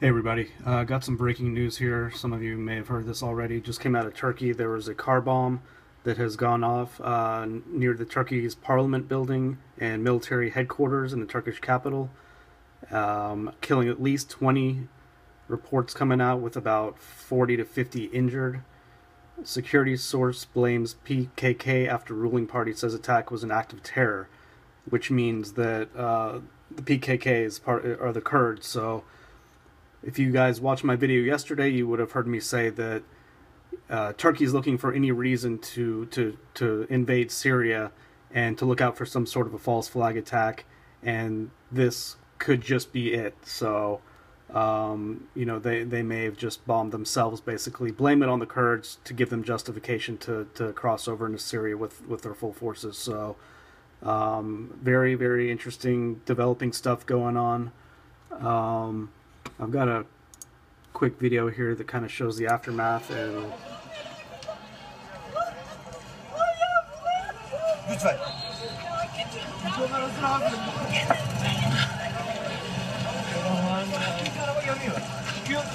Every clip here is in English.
Hey everybody, got some breaking news here. Some of you may have heard this already. Just came out of Turkey. There was a car bomb that has gone off near the Turkey's parliament building and military headquarters in the Turkish capital, killing at least 20 reports coming out with about 40 to 50 injured. Security source blames PKK after ruling party says attack was an act of terror, which means that the PKK are the Kurds. So if you guys watched my video yesterday, you would have heard me say that Turkey is looking for any reason to invade Syria and to look out for some sort of a false flag attack, and this could just be it. So, they may have just bombed themselves, basically. Blame it on the Kurds to give them justification to cross over into Syria with their full forces. So, very, very interesting developing stuff going on. I've got a quick video here that kind of shows the aftermath and Lütfen. Araba yanıyor. Çıkıyor mu?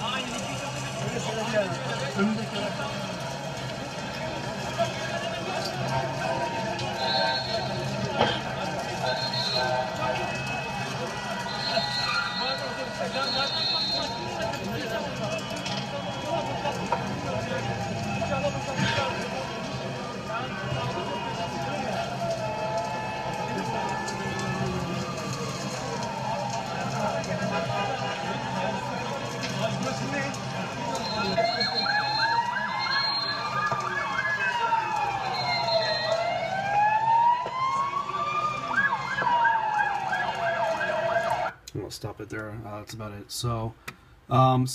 Aynı. Öyle şeyler. Önündeki we'll stop it there. That's about it. So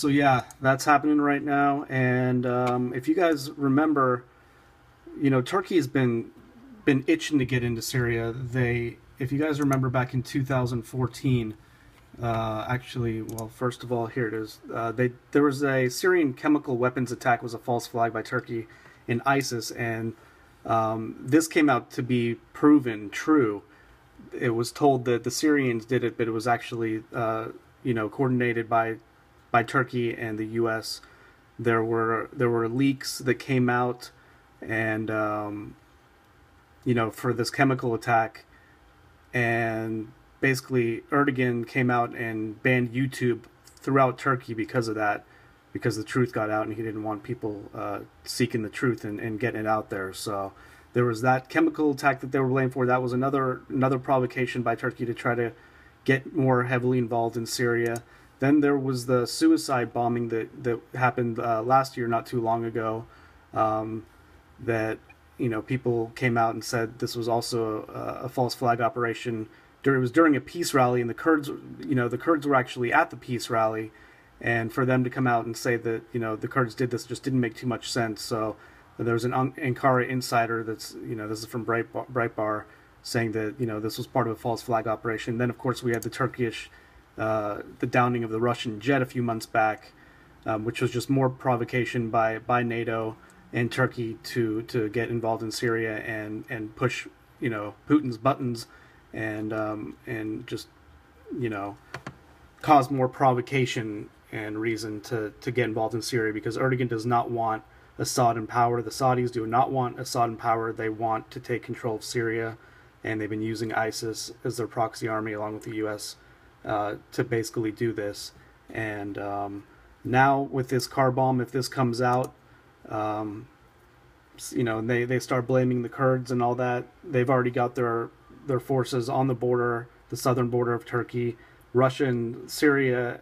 yeah, that's happening right now. And if you guys remember, Turkey has been itching to get into Syria. If you guys remember back in 2014, actually, well, first of all, here it is. There was a Syrian chemical weapons attack, was a false flag by Turkey in ISIS, and this came out to be proven true. It was told that the Syrians did it, but it was actually, coordinated by Turkey and the U.S. There were leaks that came out, and for this chemical attack, and basically Erdogan came out and banned YouTube throughout Turkey because of that, because the truth got out and he didn't want people seeking the truth and getting it out there. So there was that chemical attack that they were blamed for. That was another provocation by Turkey to try to get more heavily involved in Syria. Then there was the suicide bombing that happened last year, not too long ago, that people came out and said this was also a false flag operation. It was during a peace rally, and the Kurds were actually at the peace rally, and for them to come out and say that the Kurds did this just didn't make too much sense. So there was an Ankara insider this is from Breitbart, saying that this was part of a false flag operation. Then of course we had the Turkish, the downing of the Russian jet a few months back, which was just more provocation by NATO and Turkey to get involved in Syria and push Putin's buttons and just cause more provocation and reason to get involved in Syria, because Erdogan does not want Assad in power. The Saudis do not want Assad in power. They want to take control of Syria, and they've been using ISIS as their proxy army along with the U.S. To basically do this. And now with this car bomb, if this comes out, they start blaming the Kurds and all that. They've already got their forces on the border, the southern border of Turkey. Russia and Syria,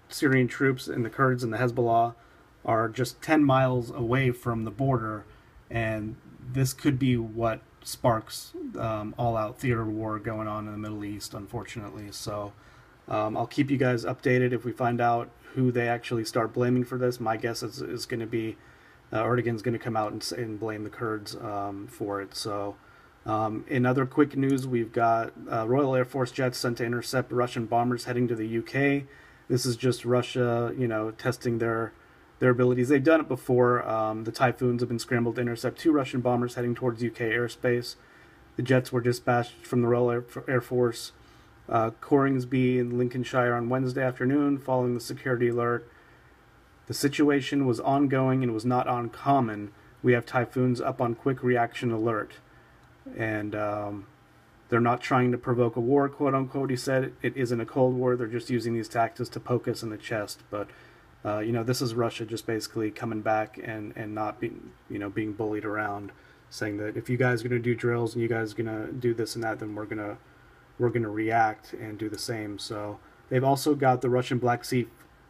Syrian troops and the Kurds and the Hezbollah are just 10 miles away from the border, and this could be what sparks all-out theater war going on in the Middle East, unfortunately. So I'll keep you guys updated if we find out who they actually start blaming for this. My guess is going to be Erdogan's going to come out and blame the Kurds for it. So in other quick news, we've got Royal Air Force jets sent to intercept Russian bombers heading to the UK. This is just Russia, testing their abilities. They've done it before. The Typhoons have been scrambled to intercept 2 Russian bombers heading towards UK airspace. The jets were dispatched from the Royal Air Force Coringsby in Lincolnshire on Wednesday afternoon following the security alert. The situation was ongoing and was not uncommon. We have typhoons up on quick reaction alert. And they're not trying to provoke a war, quote unquote, he said. It isn't a Cold War. They're just using these tactics to poke us in the chest. But, this is Russia just basically coming back and not being bullied around, saying that if you guys are going to do drills and you guys are going to do this and that, then we're going to react and do the same. So they've also got the Russian Black Sea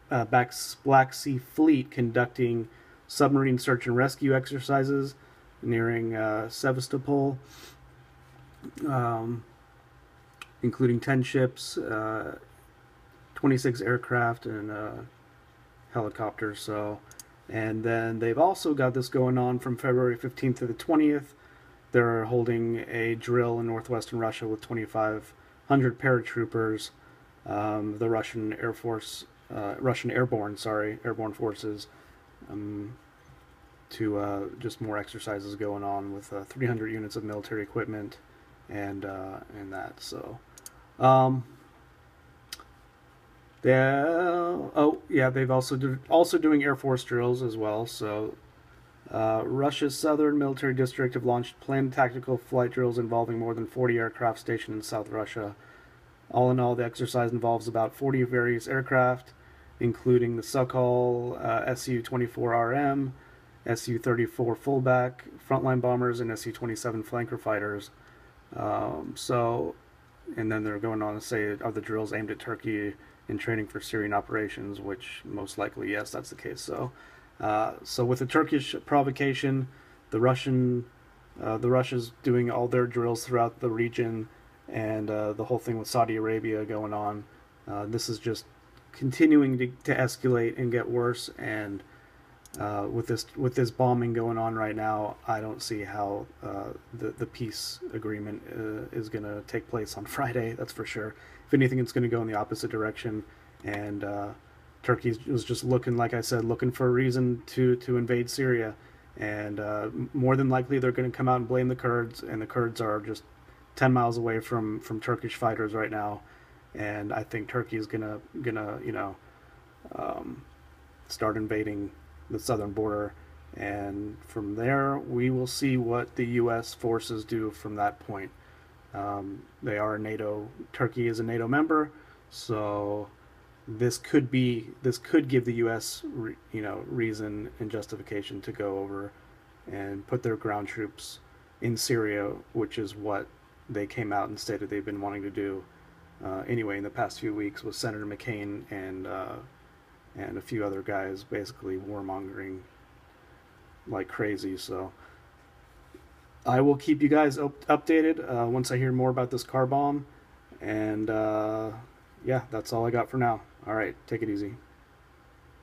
Fleet conducting submarine search and rescue exercises nearing Sevastopol, including 10 ships, 26 aircraft, and helicopters. So, and then they've also got this going on from February 15th to the 20th. They're holding a drill in northwestern Russia with 2,500 paratroopers, the Russian Air Force, airborne forces, to just more exercises going on with 300 units of military equipment and that. So, they've also doing Air Force drills as well. So, Russia's southern military district have launched planned tactical flight drills involving more than 40 aircraft stationed in South Russia. All in all, the exercise involves about 40 various aircraft, including the Sukhoi Su-24RM, Su-34 fullback frontline bombers, and Su-27 flanker fighters. And then they're going on to say, are the drills aimed at Turkey in training for Syrian operations? Which most likely, yes, that's the case. So with the Turkish provocation, the Russia's doing all their drills throughout the region, and the whole thing with Saudi Arabia going on. This is just continuing to escalate and get worse. And with this bombing going on right now, I don't see how the peace agreement is going to take place on Friday. That's for sure. If anything, it's going to go in the opposite direction. And Turkey was just looking, like I said, looking for a reason to invade Syria. And more than likely, they're going to come out and blame the Kurds. And the Kurds are just 10 miles away from Turkish fighters right now. And I think Turkey is gonna start invading the southern border, and from there we will see what the U.S. forces do from that point. They are NATO. Turkey is a NATO member, so this could give the U.S. reason and justification to go over and put their ground troops in Syria, which is what they came out and stated they've been wanting to do anyway in the past few weeks, with Senator McCain and a few other guys basically warmongering like crazy. So I will keep you guys updated once I hear more about this car bomb. And yeah, that's all I got for now. All right, take it easy.